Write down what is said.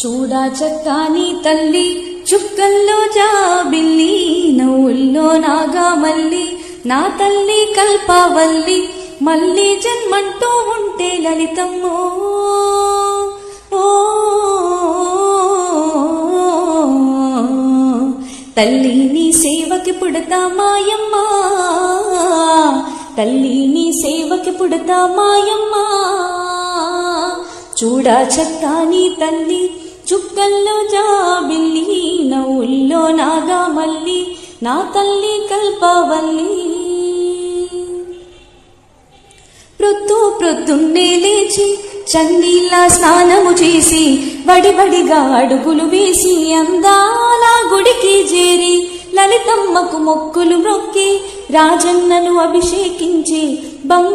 చూడా చక్కాని తల్లి చుక్కల్లో జాబిల్లి నవ్వుల్లో నాగామల్లి నా తల్లి కల్పవల్లి మళ్ళీ జన్మంటూ ఉంటే లలితమ్మో ఓ తల్లి నీ సేవకి పుడతా మాయమ్మ తల్లి నీ సేవకి పుడతా మాయమ్మ చూడా చక్కాని తల్లి చుక్కల్లో జాబిల్లి నవ్వుల్లో నాగామల్లి నా తల్లి కల్పవల్లి ప్రొద్దున్నే లేచి చన్నీళ్ళ స్నానము చేసి వడివడిగా అడుగులు వేసి అందాల గుడికి చేరి లలితమ్మకు మొక్కులు మొక్కి రాజన్నను అభిషేకించి బంగారు